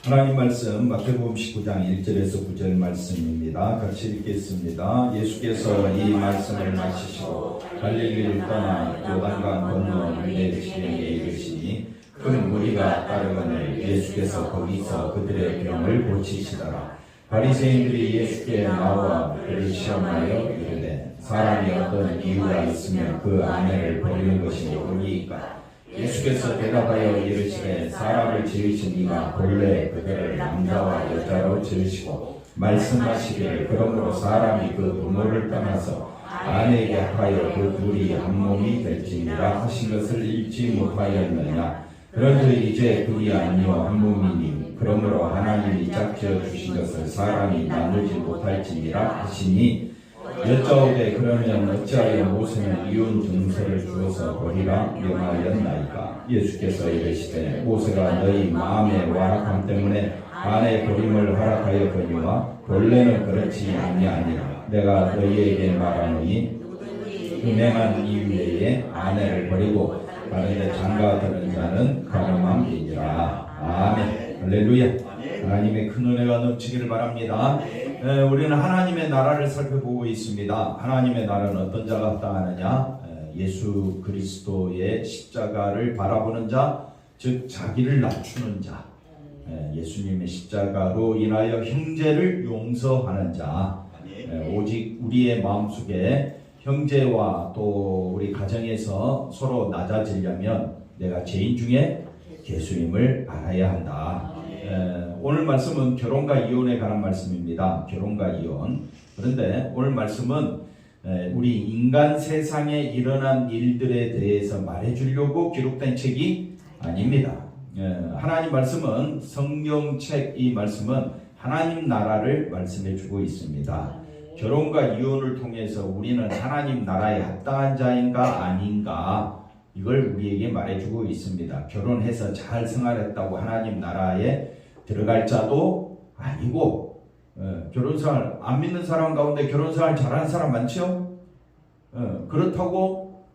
하나님 말씀 마태복음 19장 1절에서 9절 말씀입니다. 같이 읽겠습니다. 예수께서 이 말씀을 마치시고 갈릴리를 떠나 요단강 건너 유대 지경에 이르시니 큰 무리가 따르거늘 예수께서 거기서 그들의 병을 고치시더라. 바리새인들이 예수께 나와 그를 시험하여 이르되 사람이 어떤 이유가 있으면 그 아내를 버리는 것이 옳으니까? 예수께서 대답하여 이르시되 사람을 지으신 이가 본래 그들을 남자와 여자로 지으시고 말씀하시기를 그러므로 사람이 그 부모를 떠나서 아내에게 합하여 그 둘이 한 몸이 될지니라 하신 것을 읽지 못하였느냐? 그런즉 이제 둘이 아니요 한 몸이니 그러므로 하나님이 짝지어 주신 것을 사람이 나누지 못할지니라 하시니 여짜오되 그러면 어찌하여 모세는 이혼 증서를 주어서 버리라 명하였나이까? 예수께서 이르시되 모세가 너희 마음의 완악함 때문에 아내 버림을 허락하였거니와 본래는 그렇지 아니하니라. 내가 너희에게 말하노니 음행한 이후에 아내를 버리고 다른 데 장가드는 자는 가늠함이니라. 아멘. 할렐루야. 하나님의 큰 은혜가 넘치기를 바랍니다. 우리는 하나님의 나라를 살펴보고 있습니다. 하나님의 나라는 어떤 자가 합당하느냐? 예수 그리스도의 십자가를 바라보는 자, 즉 자기를 낮추는 자, 예수님의 십자가로 인하여 형제를 용서하는 자, 오직 우리의 마음속에 형제와 또 우리 가정에서 서로 낮아지려면 내가 죄인 중에 예수님을 알아야 한다. 오늘 말씀은 결혼과 이혼에 관한 말씀입니다. 결혼과 이혼. 그런데 오늘 말씀은 우리 인간 세상에 일어난 일들에 대해서 말해주려고 기록된 책이 아닙니다. 하나님 말씀은 성경책 이 말씀은 하나님 나라를 말씀해주고 있습니다. 결혼과 이혼을 통해서 우리는 하나님 나라에 합당한 자인가 아닌가 이걸 우리에게 말해주고 있습니다. 결혼해서 잘 생활했다고 하나님 나라에 들어갈 자도 아니고 결혼생활 안 믿는 사람 가운데 결혼생활 잘하는 사람 많죠? 그렇다고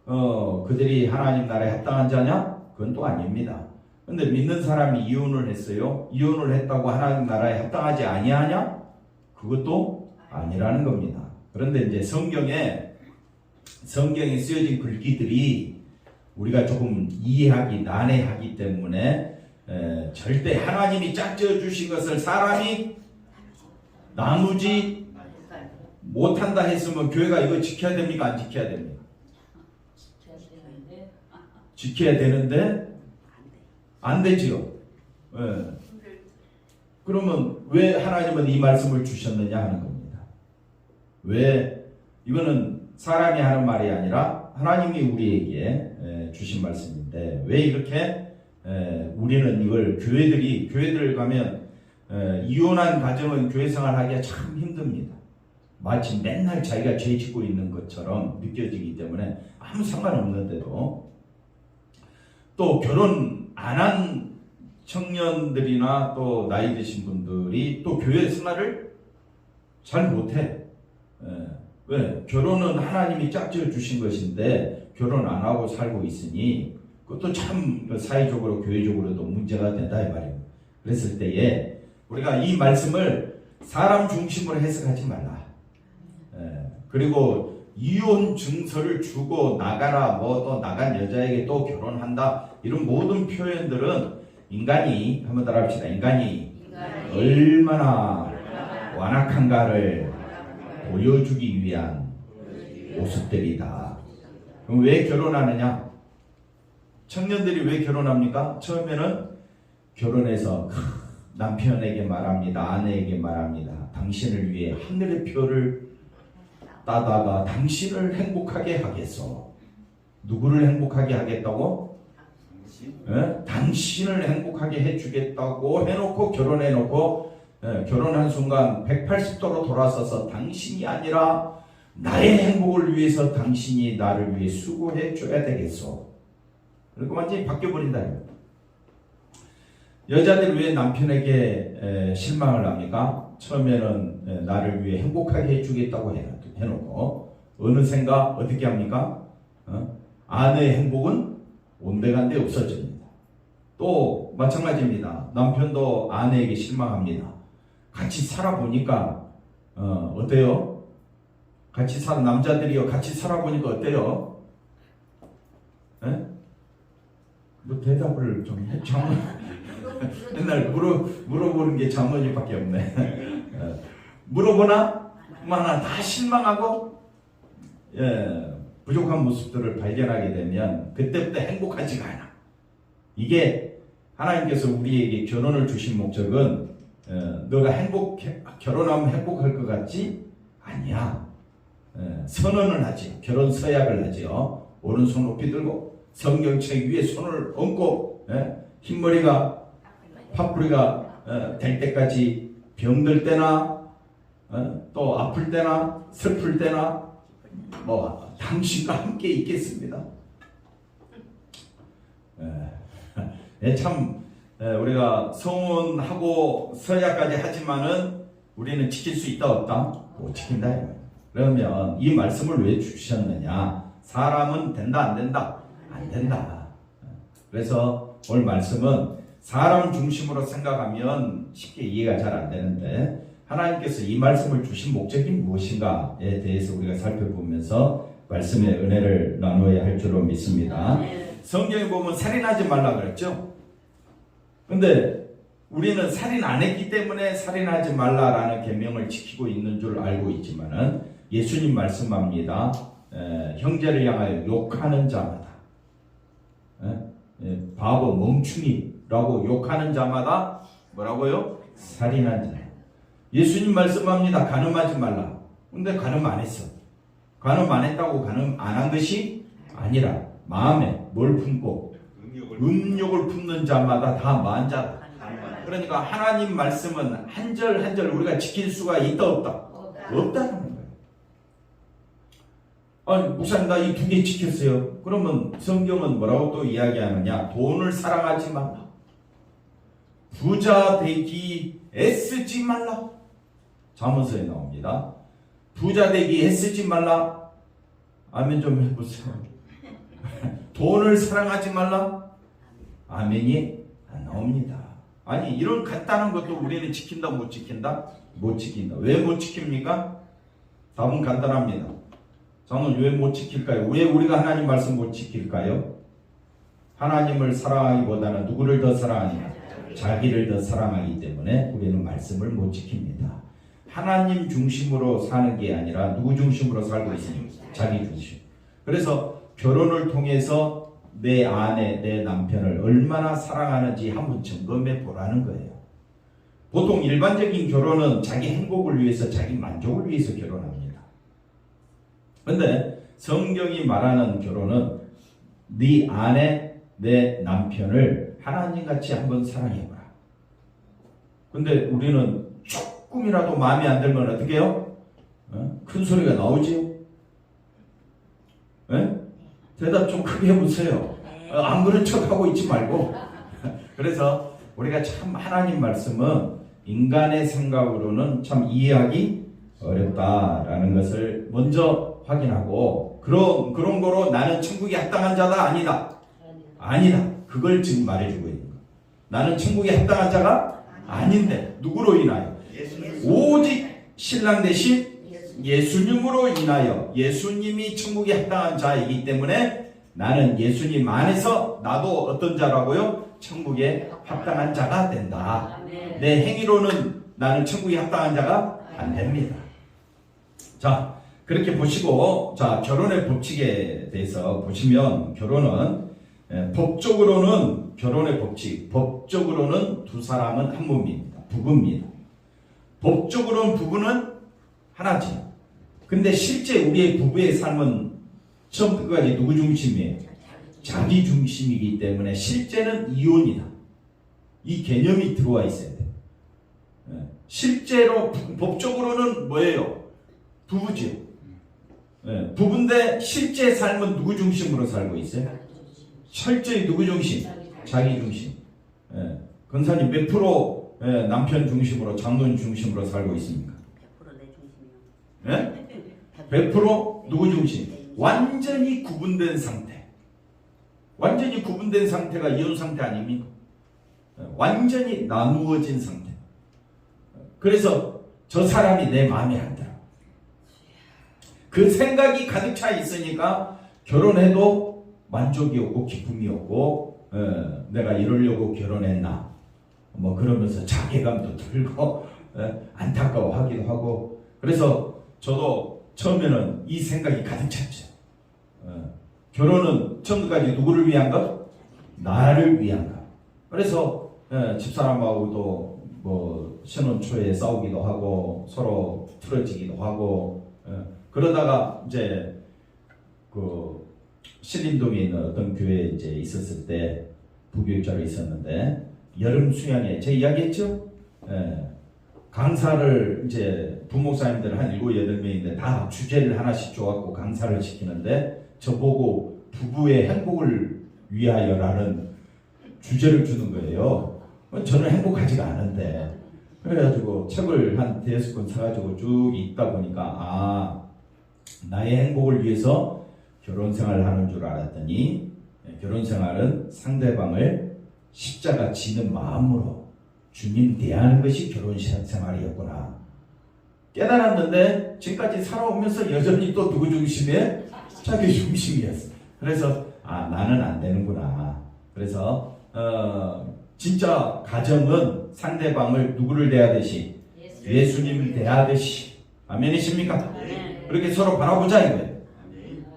그들이 하나님 나라에 합당한 자냐? 그건 또 아닙니다. 근데 믿는 사람이 이혼을 했어요. 이혼을 했다고 하나님 나라에 합당하지 아니하냐? 그것도 아니라는 겁니다. 그런데 이제 성경에 쓰여진 글귀들이 우리가 조금 이해하기 난해하기 때문에 절대 하나님이 짝지어 주신 것을 사람이 나누지 못한다 했으면 교회가 이거 지켜야 됩니까? 안 지켜야 됩니까? 지켜야 되는데 안 되지요. 그러면 왜 하나님은 이 말씀을 주셨느냐 하는 겁니다. 왜? 이거는 사람이 하는 말이 아니라 하나님이 우리에게 주신 말씀인데 왜 이렇게 우리는 이걸 교회들 가면 이혼한 가정은 교회 생활하기가 참 힘듭니다. 마치 맨날 자기가 죄 짓고 있는 것처럼 느껴지기 때문에 아무 상관없는데도 또 결혼 안 한 청년들이나 또 나이 드신 분들이 또 교회 생활을 잘 못해. 왜? 결혼은 하나님이 짝지어 주신 것인데 결혼 안 하고 살고 있으니 그것도 참 사회적으로 교회적으로도 문제가 된다 이 말이에요. 그랬을 때에 우리가 이 말씀을 사람 중심으로 해석하지 말라. 그리고 이혼 증서를 주고 나가라 뭐 또 나간 여자에게 또 결혼한다 이런 모든 표현들은 인간이 한번 따라합시다. 인간이 얼마나 완악한가를 보여주기 위한 모습들이다. 그럼 왜 결혼하느냐? 청년들이 왜 결혼합니까? 처음에는 결혼해서 남편에게 말합니다. 아내에게 말합니다. 당신을 위해 하늘의 표를 따다가 당신을 행복하게 하겠소. 누구를 행복하게 하겠다고? 당신을 행복하게 해주겠다고 해놓고 결혼해놓고 결혼한 순간 180도로 돌아서서 당신이 아니라 나의 행복을 위해서 당신이 나를 위해 수고해 줘야 되겠소. 그리고 완전히 바뀌어버린다. 여자들 왜 남편에게 실망을 합니까? 처음에는 나를 위해 행복하게 해주겠다고 해놓고 어느샌가 어떻게 합니까? 아내의 행복은 온데간데 없어집니다. 또 마찬가지입니다. 남편도 아내에게 실망합니다. 같이 살아보니까 어때요? 같이 사는 남자들이요. 같이 살아보니까 어때요? 에? 뭐 대답을 좀 해. 장모 맨날 물어보는 게 장모님밖에 없네. 물어보나 마나 다 실망하고 부족한 모습들을 발견하게 되면 그때부터 행복하지가 않아. 이게 하나님께서 우리에게 결혼을 주신 목적은 너가 결혼하면 행복할 것 같지? 아니야. 선언을 하지. 결혼 서약을 하지요. 오른손 높이 들고 성경책 위에 손을 얹고 흰머리가 파뿌리가 될 때까지 병들 때나 또 아플 때나 슬플 때나 뭐 당신과 함께 있겠습니다. 참 우리가 서원하고 서약까지 하지만은 우리는 지킬 수 있다 없다? 못 지킨다. 그러면 이 말씀을 왜 주셨느냐? 사람은 된다 안 된다? 안 된다. 그래서 오늘 말씀은 사람 중심으로 생각하면 쉽게 이해가 잘 안 되는데 하나님께서 이 말씀을 주신 목적이 무엇인가에 대해서 우리가 살펴보면서 말씀의 은혜를 나누어야 할 줄로 믿습니다. 성경에 보면 살인하지 말라 그랬죠. 근데 우리는 살인 안 했기 때문에 살인하지 말라라는 계명을 지키고 있는 줄 알고 있지만은 예수님 말씀합니다. 형제를 향하여 욕하는 자마다 바보 멍충이라고 욕하는 자마다 뭐라고요? 살인한 자. 예수님 말씀합니다. 간음하지 말라. 근데 간음 안 했어. 간음 안 했다고 간음 안 한 것이 아니라 마음에 뭘 품고 음욕을 품는 자마다 다 만자다. 그러니까 하나님 말씀은 한 절 한 절 우리가 지킬 수가 있다 없다? 없다는 거예요. 아니 목사님 나 이 두 개 지켰어요. 그러면 성경은 뭐라고 또 이야기하느냐? 돈을 사랑하지 말라. 부자 되기 애쓰지 말라. 잠언서에 나옵니다. 부자 되기 애쓰지 말라. 아멘 좀 해보세요. 돈을 사랑하지 말라. 아멘이 안 나옵니다. 아니 이런 간단한 것도 우리는 지킨다 못 지킨다? 못 지킨다. 왜 못 지킵니까? 답은 간단합니다. 저는 왜 못 지킬까요? 왜 우리가 하나님 말씀 못 지킬까요? 하나님을 사랑하기보다는 누구를 더 사랑하냐? 자기를 더 사랑하기 때문에 우리는 말씀을 못 지킵니다. 하나님 중심으로 사는 게 아니라 누구 중심으로 살고 있습니까? 자기 중심. 그래서 결혼을 통해서 내 아내, 내 남편을 얼마나 사랑하는지 한번 점검해 보라는 거예요. 보통 일반적인 결혼은 자기 행복을 위해서, 자기 만족을 위해서 결혼합니다. 그런데 성경이 말하는 결혼은 네 아내, 내 남편을 하나님같이 한번 사랑해보라. 근데 우리는 조금이라도 마음에 안 들면 어떻게 해요? 큰 소리가 나오지요? 대답 좀 크게 해보세요. 안 그런 척하고 있지 말고. 그래서 우리가 참 하나님 말씀은 인간의 생각으로는 참 이해하기 어렵다라는 것을 먼저 확인하고 그런 거로 나는 천국에 합당한 자다 아니다. 아니다. 그걸 지금 말해주고 있는 거예요. 나는 천국에 합당한 자가 아닌데 누구로 인하여? 오직 신랑 대신 예수님으로 인하여 예수님이 천국에 합당한 자이기 때문에 나는 예수님 안에서 나도 어떤 자라고요? 천국에 합당한 자가 된다. 내 행위로는 나는 천국에 합당한 자가 안 됩니다. 자, 그렇게 보시고 자 결혼의 법칙에 대해서 보시면 결혼은 법적으로는 결혼의 법칙 법적으로는 두 사람은 한 몸입니다. 부부입니다. 법적으로는 부부는 하나지. 근데 실제 우리의 부부의 삶은 처음부터 끝까지 누구 중심이에요? 자기 중심이기 때문에 실제는 이혼이다. 이 개념이 들어와 있어야 돼요. 실제로 법적으로는 뭐예요? 부부지요. 부부인데 실제 삶은 누구 중심으로 살고 있어요? 철저히 누구 중심? 자기 중심. 권사님 몇 프로 남편 중심으로 장로님 중심으로 살고 있습니까? 100% 내 중심이요. 100% 누구 중심? 완전히 구분된 상태. 완전히 구분된 상태가 이혼 상태 아닙니까? 완전히 나누어진 상태. 그래서 저 사람이 내 마음에 안 들어. 그 생각이 가득 차 있으니까 결혼해도 만족이 없고 기쁨이 없고, 내가 이러려고 결혼했나 뭐 그러면서 자괴감도 들고 안타까워하기도 하고. 그래서 저도 처음에는 이 생각이 가득 찼죠. 결혼은 처음까지 누구를 위한 것? 나를 위한 것. 그래서 집사람하고도 뭐 신혼 초에 싸우기도 하고 서로 틀어지기도 하고, 그러다가 이제 그 신림동에 있는 어떤 교회에 이제 있었을 때 부교육자로 있었는데, 여름 수양회 제가 이야기했죠? 강사를 이제 부목사님들 한 7, 8명인데 다 주제를 하나씩 줘갖고 강사를 시키는데, 저보고 부부의 행복을 위하여라는 주제를 주는 거예요. 저는 행복하지가 않은데. 그래가지고 책을 한 5권 사가지고 쭉 읽다 보니까 나의 행복을 위해서 결혼 생활을 하는 줄 알았더니, 결혼 생활은 상대방을 십자가 지는 마음으로 주님 대하는 것이 결혼 생활이었구나 깨달았는데, 지금까지 살아오면서 여전히 또 누구 중심에? 자기 중심이었어. 그래서 나는 안 되는구나. 그래서 진짜 가정은 상대방을 누구를 대하듯이? 예수님을 대하듯이. 아멘이십니까? 그렇게 서로 바라보자 이거예요.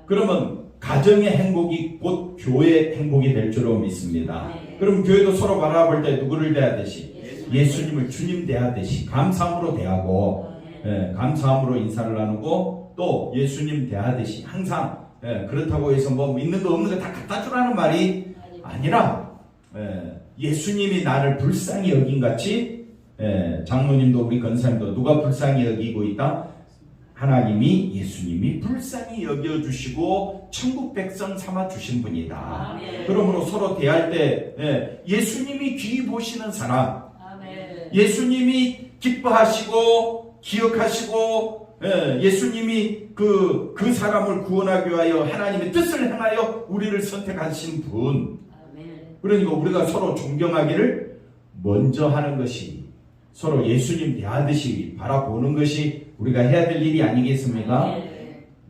그러면 가정의 행복이 곧 교회의 행복이 될 줄로 믿습니다. 그럼 교회도 서로 바라볼 때 누구를 대하듯이? 예수님을 주님 대하듯이 감사함으로 대하고, 감사함으로 인사를 나누고, 또 예수님 대하듯이 항상, 그렇다고 해서 뭐 있는 거 없는 거 다 갖다 주라는 말이 아니라, 예수님이 나를 불쌍히 여긴 같이, 장로님도 우리 권사님도 누가 불쌍히 여기고 있다? 하나님이, 예수님이 불쌍히 여겨주시고 천국 백성 삼아 주신 분이다. 그러므로 서로 대할 때 예수님이 귀히 보시는 사람, 예수님이 기뻐하시고 기억하시고, 예수님이 그 사람을 구원하기 위하여 하나님의 뜻을 행하여 우리를 선택하신 분. 그러니까 우리가 서로 존경하기를 먼저 하는 것이, 서로 예수님 대하듯이 바라보는 것이 우리가 해야 될 일이 아니겠습니까?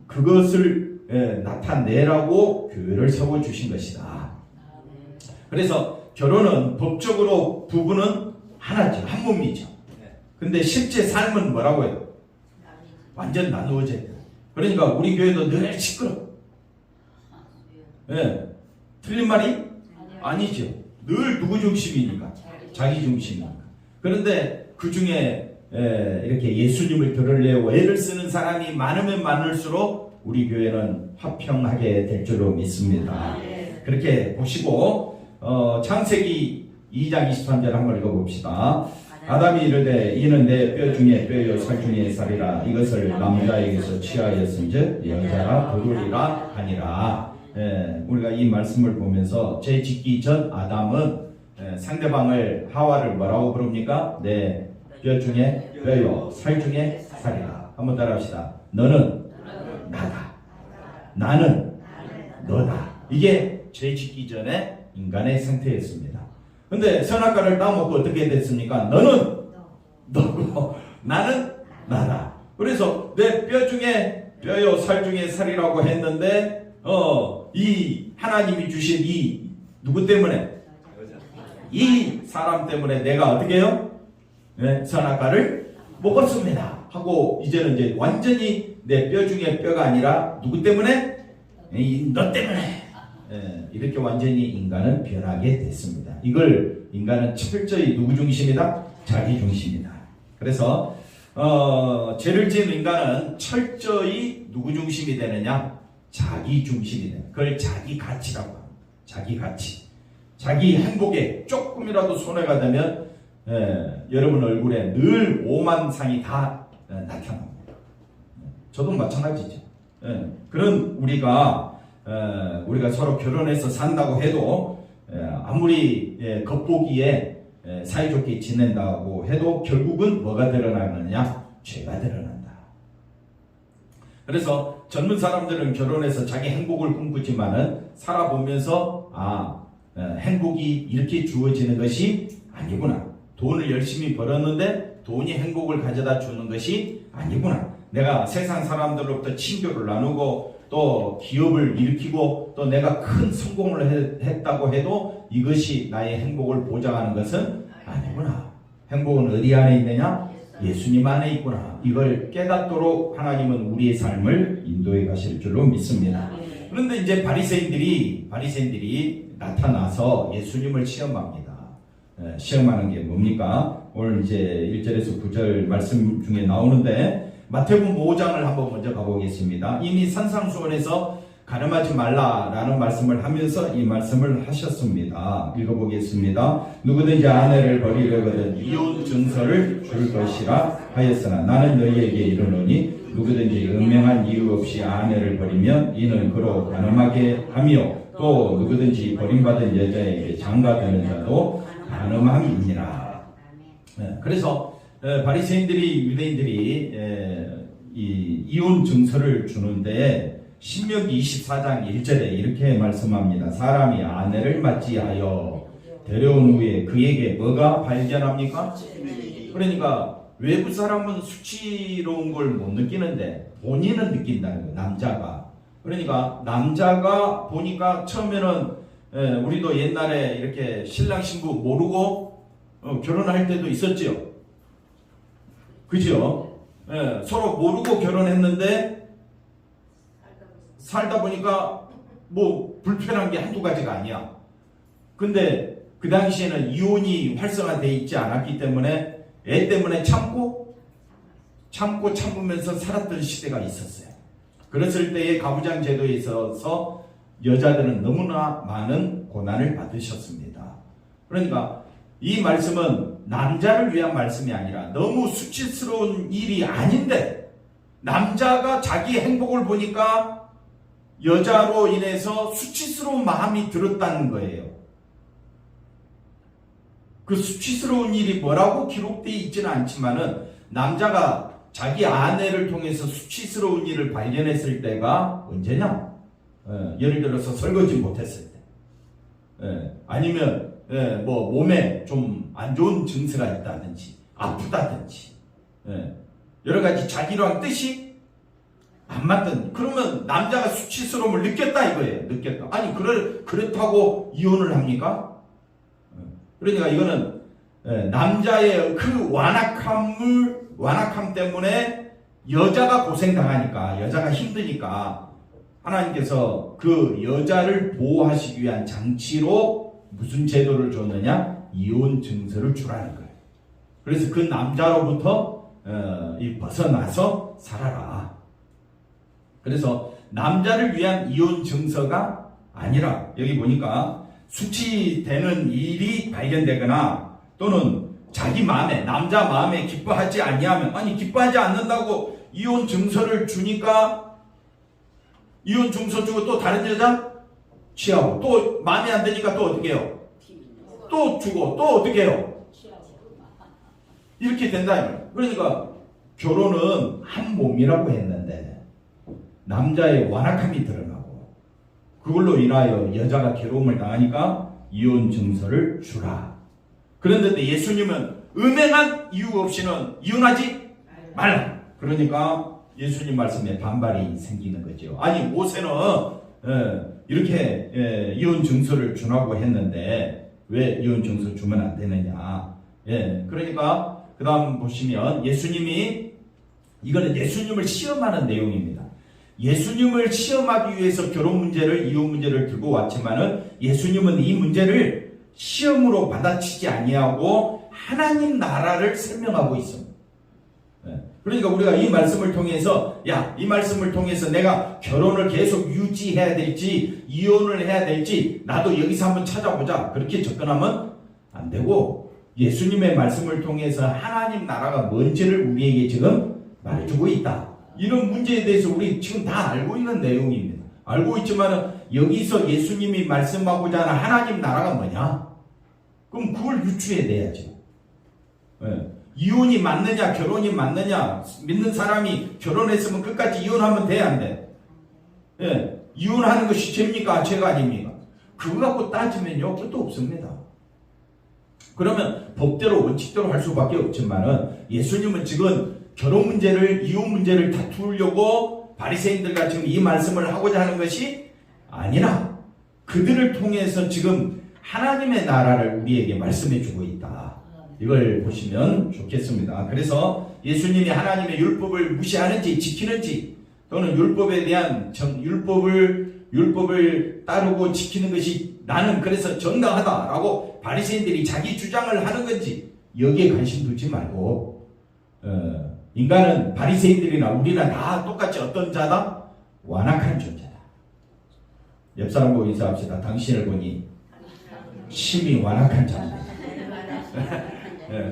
그것을 나타내라고 교회를 세워주신 것이다. 그래서 결혼은 법적으로 부부는 하나죠. 한 몸이죠. 근데 실제 삶은 뭐라고요? 완전 나누어져 있다. 그러니까 우리 교회도 늘 시끄러. 틀린 말이 아니죠. 늘 누구 중심이니까? 자기 중심이니까. 그런데 그 중에 이렇게 예수님을 들으려고 애를 쓰는 사람이 많으면 많을수록 우리 교회는 화평하게 될 줄로 믿습니다. 그렇게 보시고 창세기 2장 23절 한번 읽어봅시다. 아담이 이르되 이는 내 뼈 중에 뼈요 살 중에 살이라. 이것을 남자에게서 취하였은즉 여자라 부르리라 하니라. 우리가 이 말씀을 보면서 죄 짓기 전 아담은 상대방을 하와를 뭐라고 부릅니까? 내 뼈 중에 뼈요 살 중에 살이라. 한번 따라합시다. 너는 나다, 나는 너다. 이게 죄 짓기 전에 인간의 상태였습니다. 근데 선악과를 따먹고 어떻게 됐습니까? 너는 너고 나는 나다. 그래서 내 뼈 중에 뼈요 살 중에 살이라고 했는데, 이 하나님이 주신 이 누구 때문에? 이 사람 때문에 내가 어떻게 해요? 선악과를 먹었습니다 하고, 이제는 이제 완전히 내 뼈 중에 뼈가 아니라 누구 때문에? 너 때문에. 이렇게 완전히 인간은 변하게 됐습니다. 이걸 인간은 철저히 누구 중심이다? 자기 중심이다. 그래서 죄를 지은 인간은 철저히 누구 중심이 되느냐? 자기 중심이 되는. 그걸 자기 가치라고 합니다. 자기 가치. 자기 행복에 조금이라도 손해가 되면 여러분 얼굴에 늘 오만상이 다 나타납니다. 저도 마찬가지죠. 그런 우리가 서로 결혼해서 산다고 해도 아무리 겉보기에 사이좋게 지낸다고 해도 결국은 뭐가 드러나느냐? 죄가 드러난다. 그래서 젊은 사람들은 결혼해서 자기 행복을 꿈꾸지만은 살아보면서 행복이 이렇게 주어지는 것이 아니구나. 돈을 열심히 벌었는데 돈이 행복을 가져다 주는 것이 아니구나. 내가 세상 사람들로부터 친교를 나누고 또 기업을 일으키고 또 내가 큰 성공을 했다고 해도 이것이 나의 행복을 보장하는 것은 아니구나. 행복은 어디 안에 있느냐? 예수님 안에 있구나. 이걸 깨닫도록 하나님은 우리의 삶을 인도해 가실 줄로 믿습니다. 그런데 이제 바리새인들이 나타나서 예수님을 시험합니다. 시험하는 게 뭡니까? 오늘 이제 1절에서 9절 말씀 중에 나오는데 마태복음 5장을 한번 먼저 가보겠습니다. 이미 산상수원에서 가늠하지 말라라는 말씀을 하면서 이 말씀을 하셨습니다. 읽어보겠습니다. 누구든지 아내를 버리려거든 이혼 증서를 줄 것이라 하였으나 나는 너희에게 이르노니 누구든지 은명한 이유 없이 아내를 버리면 이는 그로 가늠하게 하며 또 누구든지 버림받은 여자에게 장가드는 자도 가늠함이니라. 그래서 바리새인들이 유대인들이 이 이혼 증서를 주는데 신명기 24장 1절에 이렇게 말씀합니다. 사람이 아내를 맞이하여 데려온 후에 그에게 뭐가 발견합니까? 그러니까 외부 사람은 수치로운 걸 못 느끼는데 본인은 느낀다는 거예요. 남자가. 그러니까 남자가 보니까 처음에는 우리도 옛날에 이렇게 신랑 신부 모르고 결혼할 때도 있었죠. 그죠? 서로 모르고 결혼했는데 살다 보니까 뭐 불편한 게 한두 가지가 아니야. 근데 그 당시에는 이혼이 활성화되어 있지 않았기 때문에 애 때문에 참으면서 살았던 시대가 있었어요. 그랬을 때의 가부장 제도에 있어서 여자들은 너무나 많은 고난을 받으셨습니다. 그러니까 이 말씀은 남자를 위한 말씀이 아니라 너무 수치스러운 일이 아닌데 남자가 자기 행복을 보니까 여자로 인해서 수치스러운 마음이 들었다는 거예요. 그 수치스러운 일이 뭐라고 기록되어 있지는 않지만은 남자가 자기 아내를 통해서 수치스러운 일을 발견했을 때가 언제냐? 예를 들어서 설거지 못했을 때, 아니면 뭐 몸에 좀 안 좋은 증세가 있다든지 아프다든지 여러 가지 자기랑 뜻이 안 맞든 그러면 남자가 수치스러움을 느꼈다 이거예요. 느꼈다. 아니 그렇다고 이혼을 합니까? 그러니까 이거는 남자의 그 완악함 때문에 여자가 고생당하니까 여자가 힘드니까 하나님께서 그 여자를 보호하시기 위한 장치로 무슨 제도를 줬느냐? 이혼 증서를 주라는 거예요. 그래서 그 남자로부터 벗어나서 살아라. 그래서 남자를 위한 이혼 증서가 아니라 여기 보니까 수치되는 일이 발견되거나 또는 자기 마음에 남자 마음에 기뻐하지 아니하면 아니 기뻐하지 않는다고 이혼 증서를 주니까 이혼 증서 주고 또 다른 여자 취하고 또 마음에 안 드니까 또 어떻게 해요? 또 주고 또 어떻게 해요? 이렇게 된다. 그러니까 결혼은 한 몸이라고 했는데 남자의 완악함이 드러나고 그걸로 인하여 여자가 괴로움을 당하니까 이혼 증서를 주라. 그런데 예수님은 음행한 이유 없이는 이혼하지 말라. 그러니까 예수님 말씀에 반발이 생기는 거죠. 아니 모세는 이렇게 이혼 증서를 주라고 했는데 왜 이혼 증서 주면 안 되느냐. 그러니까 그 다음 보시면 이거는 예수님을 시험하는 내용입니다. 예수님을 시험하기 위해서 결혼 문제를 이혼 문제를 들고 왔지만은 예수님은 이 문제를 시험으로 받아치지 아니하고 하나님 나라를 설명하고 있습니다. 그러니까 우리가 이 말씀을 통해서 이 말씀을 통해서 내가 결혼을 계속 유지해야 될지 이혼을 해야 될지 나도 여기서 한번 찾아보자 그렇게 접근하면 안 되고 예수님의 말씀을 통해서 하나님 나라가 뭔지를 우리에게 지금 말해주고 있다. 이런 문제에 대해서 우리 지금 다 알고 있는 내용입니다. 알고 있지만 여기서 예수님이 말씀하고자 하는 하나님 나라가 뭐냐? 그럼 그걸 유추해내야지. 이혼이 맞느냐 결혼이 맞느냐 믿는 사람이 결혼했으면 끝까지 이혼하면 돼 안 돼? 이혼하는 것이 죄입니까 죄가 아닙니까? 그거 갖고 따지면요 끝도 없습니다. 그러면 법대로 원칙대로 할 수밖에 없지만은 예수님은 지금 결혼 문제를 이혼 문제를 다투려고 바리새인들과 지금 이 말씀을 하고자 하는 것이 아니라 그들을 통해서 지금 하나님의 나라를 우리에게 말씀해 주고 있다. 이걸 보시면 좋겠습니다. 그래서 예수님이 하나님의 율법을 무시하는지 지키는지 또는 율법에 대한 율법을 따르고 지키는 것이 나는 그래서 정당하다라고 바리새인들이 자기 주장을 하는 건지 여기에 관심 두지 말고 인간은 바리새인들이나 우리나 다 똑같이 어떤 자다? 완악한 존재다. 옆 사람 보고 인사합시다. 당신을 보니 심히 완악한 자입니다.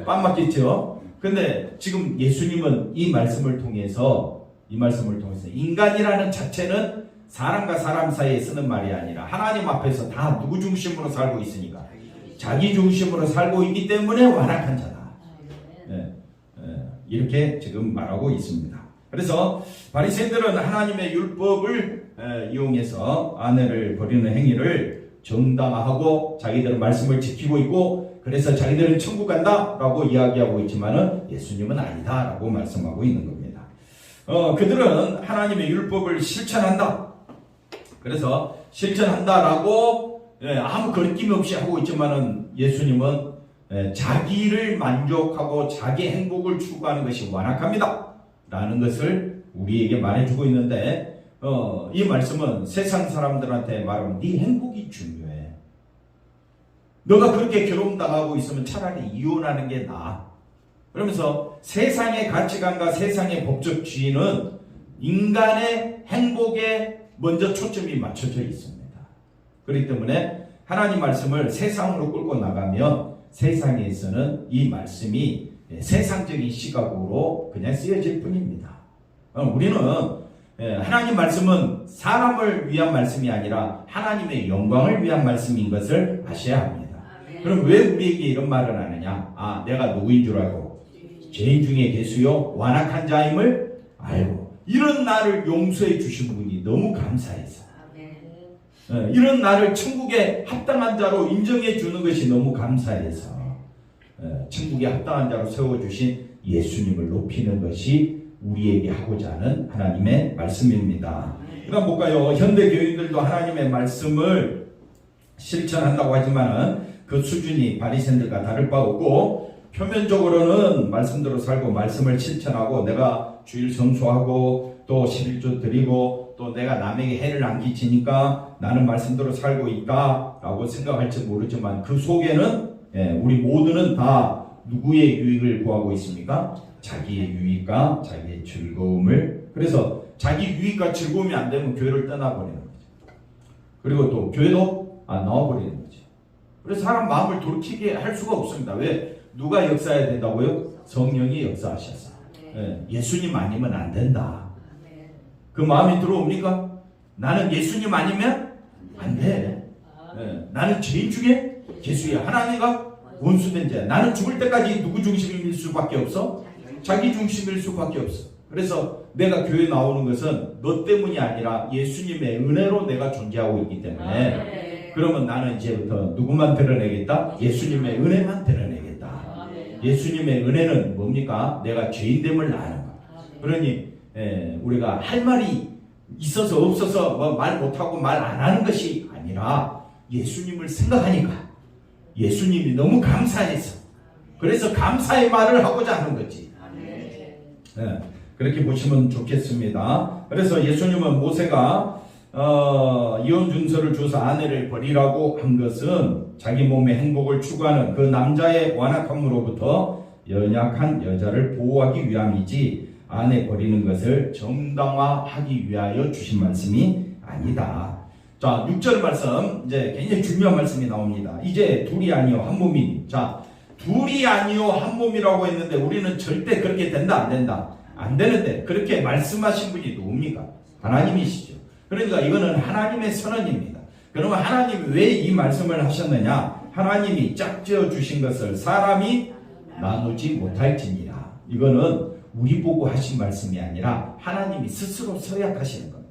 빤 맞겠죠? 근데 지금 예수님은 이 말씀을 통해서 인간이라는 자체는 사람과 사람 사이에 쓰는 말이 아니라 하나님 앞에서 다 누구 중심으로 살고 있으니까 자기 중심으로 살고 있기 때문에 완악한 자다. 이렇게 지금 말하고 있습니다. 그래서 바리새인들은 하나님의 율법을 이용해서 아내를 버리는 행위를 정당화하고 자기들은 말씀을 지키고 있고 그래서 자기들은 천국 간다라고 이야기하고 있지만은 예수님은 아니다라고 말씀하고 있는 겁니다. 그들은 하나님의 율법을 실천한다. 그래서 실천한다라고 아무 거리낌 없이 하고 있지만은 예수님은 자기를 만족하고 자기 행복을 추구하는 것이 완악합니다. 라는 것을 우리에게 말해주고 있는데 이 말씀은 세상 사람들한테 말하면 네 행복이 중요해. 너가 그렇게 괴로움당하고 있으면 차라리 이혼하는 게 나아. 그러면서 세상의 가치관과 세상의 법적 주의는 인간의 행복에 먼저 초점이 맞춰져 있습니다. 그렇기 때문에 하나님 말씀을 세상으로 끌고 나가면 세상에서는 이 말씀이 세상적인 시각으로 그냥 쓰여질 뿐입니다. 우리는 하나님 말씀은 사람을 위한 말씀이 아니라 하나님의 영광을 위한 말씀인 것을 아셔야 합니다. 그럼 왜 우리에게 이런 말을 하느냐? 내가 누구인 줄 알고 죄인 중에 계수요 완악한 자임을 알고 이런 나를 용서해 주신 분이 너무 감사해서 이런 나를 천국에 합당한 자로 인정해 주는 것이 너무 감사해서 천국에 합당한 자로 세워주신 예수님을 높이는 것이 우리에게 하고자 하는 하나님의 말씀입니다. 그다음 볼까요? 현대 교인들도 하나님의 말씀을 실천한다고 하지만은 그 수준이 바리새인들과 다를 바 없고 표면적으로는 말씀대로 살고 말씀을 실천하고 내가 주일 성수하고 또 11조 드리고 또 내가 남에게 해를 안 끼치니까 나는 말씀대로 살고 있다라고 생각할지 모르지만 그 속에는 우리 모두는 다 누구의 유익을 구하고 있습니까? 자기의 유익과 자기의 즐거움을. 그래서 자기 유익과 즐거움이 안 되면 교회를 떠나버리는 거죠. 그리고 또 교회도 안 나와버리는 거죠. 그래서 사람 마음을 돌이키게 할 수가 없습니다. 왜? 누가 역사해야 된다고요? 성령이 역사하셔서. 예수님 아니면 안 된다. 그 마음이 들어옵니까? 나는 예수님 아니면 안 돼. 나는 죄인 중에 예수야. 하나님과 원수된 자야. 나는 죽을 때까지 누구 중심일 수밖에 없어? 자기 중심일 수밖에 없어. 그래서 내가 교회 나오는 것은 너 때문이 아니라 예수님의 은혜로 내가 존재하고 있기 때문에 그러면 나는 이제부터 누구만 드러내겠다? 예수님의 은혜만 드러내겠다. 예수님의 은혜는 뭡니까? 내가 죄인됨을 아는 것. 그러니 우리가 할 말이 있어서 없어서 말 못하고 말 안 하는 것이 아니라 예수님을 생각하니까 예수님이 너무 감사해서 그래서 감사의 말을 하고자 하는 거지. 그렇게 보시면 좋겠습니다. 그래서 예수님은 모세가 이혼 준서를 줘서 아내를 버리라고 한 것은 자기 몸의 행복을 추구하는 그 남자의 완악함으로부터 연약한 여자를 보호하기 위함이지 아내 버리는 것을 정당화하기 위하여 주신 말씀이 아니다. 자, 6절 말씀 이제 굉장히 중요한 말씀이 나옵니다. 이제 둘이 아니요 한 몸이니. 자, 둘이 아니요 한 몸이라고 했는데 우리는 절대 그렇게 된다 안 된다? 안 되는데 그렇게 말씀하신 분이 누굽니까? 하나님이시죠. 그러니까 이거는 하나님의 선언입니다. 그러면 하나님이 왜 이 말씀을 하셨느냐? 하나님이 짝지어 주신 것을 사람이 나누지 못할지니라. 이거는 우리 보고 하신 말씀이 아니라 하나님이 스스로 서약하시는 겁니다.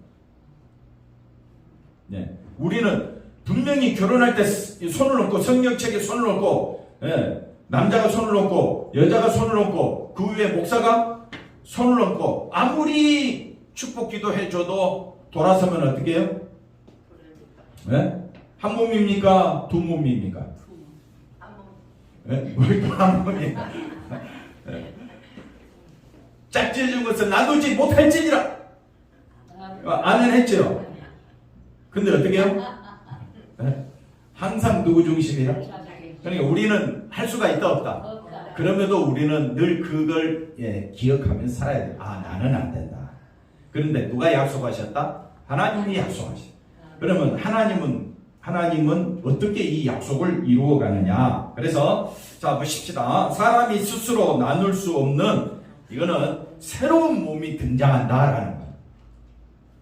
우리는 분명히 결혼할 때 손을 얹고 성경책에 손을 얹고 예, 남자가 손을 얹고 여자가 손을 얹고 그 위에 목사가 손을 얹고 아무리 축복기도 해줘도 돌아서면 어떻게 해요? 예? 한 몸입니까? 두 몸입니까? 예? 뭘한 몸입니까? 예. 짝지어준 것을 나누지 못할지니라. 아멘 했죠? 근데 어떻게 해요? 예? 항상 누구 중심이라? 그러니까 우리는 할 수가 있다 없다. 그럼에도 우리는 늘 그걸 기억하면서 살아야 돼. 아, 나는 안 된다. 그런데 누가 약속하셨다? 하나님이 약속하셨다. 그러면 하나님은 어떻게 이 약속을 이루어가느냐? 그래서 자 보십시다. 사람이 스스로 나눌 수 없는 이거는 새로운 몸이 등장한다라는 거예요.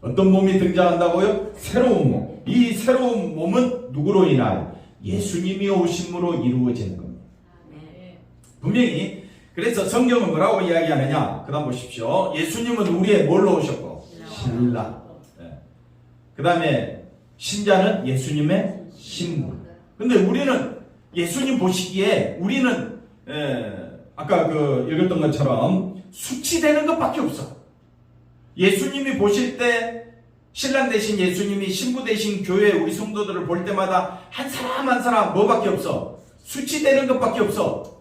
어떤 몸이 등장한다고요? 새로운 몸. 이 새로운 몸은 누구로 인하여? 예수님이 오심으로 이루어지는 겁니다. 분명히 그래서 성경은 뭐라고 이야기하느냐? 그 다음 보십시오. 예수님은 우리의 뭘로 오셨고? 신라. 그 다음에 신자는 예수님의 신부. 근데 우리는 예수님 보시기에 우리는 아까 읽었던 것처럼 수치되는 것밖에 없어. 예수님이 보실 때 신랑 대신 예수님이 신부 대신 교회 우리 성도들을 볼 때마다 한 사람 한 사람 뭐밖에 없어? 수치되는 것밖에 없어.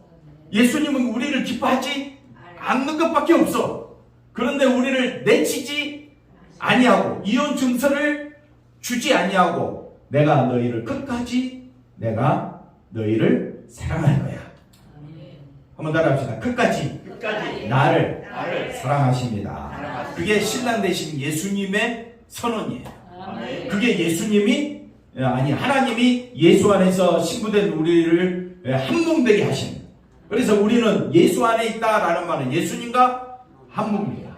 예수님은 우리를 기뻐하지 않는 것밖에 없어. 그런데 우리를 내치지 아니하고 이혼 증서를 주지 아니하고 내가 너희를 끝까지 내가 너희를 사랑할 거야. 한번 따라합시다. 끝까지 나를 사랑하십니다. 그게 신랑 대신 예수님의 선언이에요. 그게 예수님이 하나님이 예수 안에서 신부된 우리를 한 몸 되게 하십니다. 그래서 우리는 예수 안에 있다라는 말은 예수님과 한 몸입니다.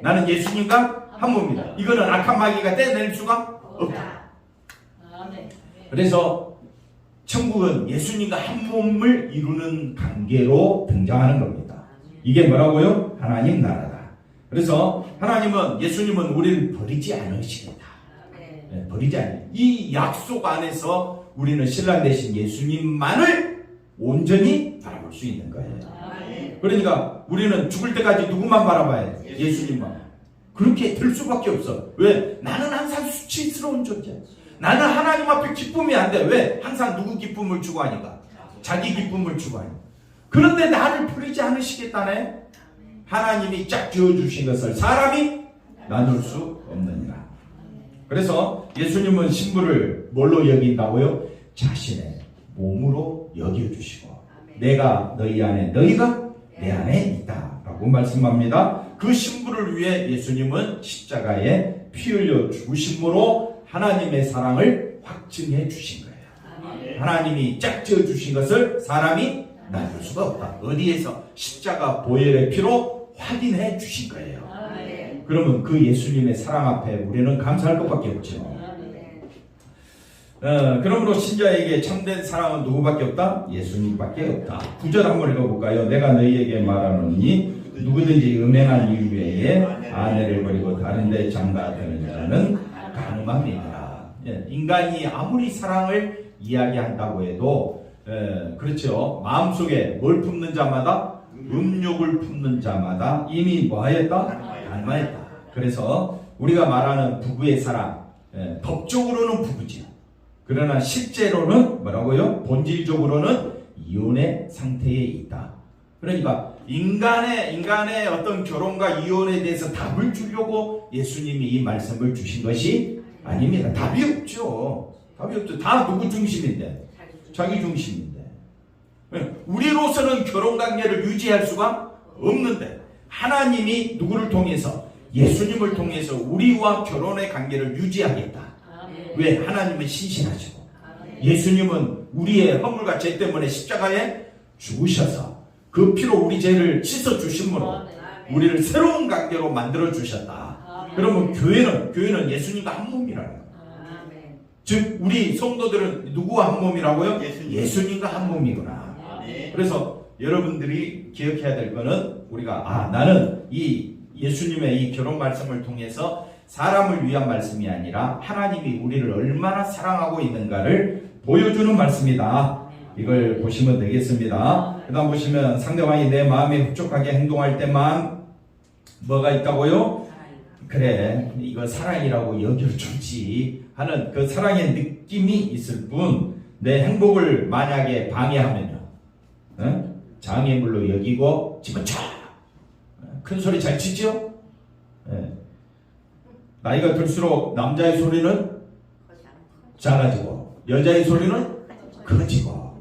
나는 예수님과 한 몸입니다. 이거는 악한 마귀가 떼낼 수가 없다. 그래서 천국은 예수님과 한 몸을 이루는 관계로 등장하는 겁니다. 이게 뭐라고요? 하나님 나라다. 그래서 하나님은 예수님은 우리를 버리지 않으시겠다. 버리지 않으시겠다. 이 약속 안에서 우리는 신랑 대신 예수님만을 온전히 바라볼 수 있는 거예요. 그러니까 우리는 죽을 때까지 누구만 바라봐야 돼? 예수님만. 그렇게 될 수밖에 없어. 왜? 나는 항상 수치스러운 존재. 나는 하나님 앞에 기쁨이 안 돼. 왜? 항상 누구 기쁨을 추구하니까. 자기 기쁨을 추구하니까. 그런데 나를 버리지 않으시겠다네. 하나님이 짝 지어주신 것을 사람이 나눌 수 없느니라. 그래서 예수님은 신부를 뭘로 여긴다고요? 자신의 몸으로 여겨주시고 내가 너희 안에 너희가 내 안에 있다 라고 말씀합니다. 그 신부를 위해 예수님은 십자가에 피 흘려 죽으심으로 하나님의 사랑을 확증해 주신 거예요. 하나님이 짝지어 주신 것을 사람이 나눌 수가 없다. 어디에서? 십자가 보혈의 피로 확인해 주신 거예요. 그러면 그 예수님의 사랑 앞에 우리는 감사할 것밖에 없죠. 그러므로 신자에게 참된 사랑은 누구밖에 없다? 예수님밖에 없다. 9절 한번 읽어볼까요? 내가 너희에게 말하노니 누구든지 음행한 이유 외에 아내를 버리고 다른 데 장가드는 자는 가늠합니다. 인간이 아무리 사랑을 이야기한다고 해도 그렇죠. 마음속에 뭘 품는 자마다 음욕을 품는 자마다 이미 뭐하였다? 가늠하였다. 그래서 우리가 말하는 부부의 사랑 법적으로는 부부지요. 그러나 실제로는 뭐라고요? 본질적으로는 이혼의 상태에 있다. 그러니까 인간의 어떤 결혼과 이혼에 대해서 답을 주려고 예수님이 이 말씀을 주신 것이 아닙니다. 답이 없죠. 답이 없죠. 다 누구 중심인데? 자기 중심인데. 우리로서는 결혼관계를 유지할 수가 없는데 하나님이 누구를 통해서? 예수님을 통해서 우리와 결혼의 관계를 유지하겠다. 왜? 하나님은 신실하시고 예수님은 우리의 허물과 죄 때문에 십자가에 죽으셔서 그 피로 우리 죄를 씻어주심으로 우리를 새로운 관계로 만들어주셨다. 그러면 교회는 예수님과 한 몸이라는 거예요. 즉 우리 성도들은 누구와 한 몸이라고요? 예수님과 한 몸이구나. 그래서 여러분들이 기억해야 될 거는 우리가 나는 이 예수님의 이 결혼 말씀을 통해서 사람을 위한 말씀이 아니라 하나님이 우리를 얼마나 사랑하고 있는가를 보여주는 말씀이다 이걸 보시면 되겠습니다. 그 다음 보시면 상대방이 내 마음에 흡족하게 행동할 때만 뭐가 있다고요? 그래, 이거 사랑이라고 여겨주지 하는 그 사랑의 느낌이 있을 뿐, 내 행복을 만약에 방해하면요, 장애물로 여기고 집어쳐. 큰 소리 잘 치죠? 나이가 들수록 남자의 소리는 작아지고 여자의 소리는 커지고,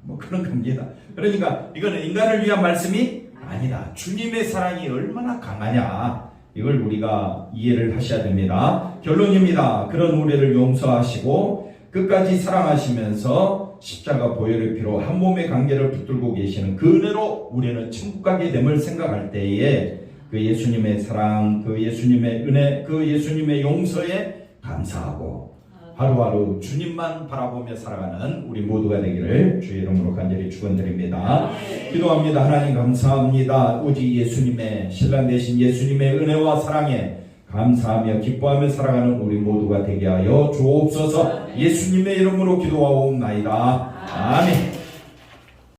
뭐 그런 겁니다. 그러니까 이거는 인간을 위한 말씀이 아니다. 주님의 사랑이 얼마나 강하냐, 이걸 우리가 이해를 하셔야 됩니다. 결론입니다. 그런 우리를 용서하시고 끝까지 사랑하시면서 십자가 보혈의 피로 한 몸의 관계를 붙들고 계시는 그 은혜로 우리는 천국 가게 됨을 생각할 때에 그 예수님의 사랑, 그 예수님의 은혜, 그 예수님의 용서에 감사하고 하루하루 주님만 바라보며 살아가는 우리 모두가 되기를 주의 이름으로 간절히 축원드립니다. 기도합니다. 하나님 감사합니다. 오직 예수님의 신랑 되신 예수님의 은혜와 사랑에 감사하며 기뻐하며 살아가는 우리 모두가 되게 하여 주옵소서. 예수님의 이름으로 기도하옵나이다. 아멘.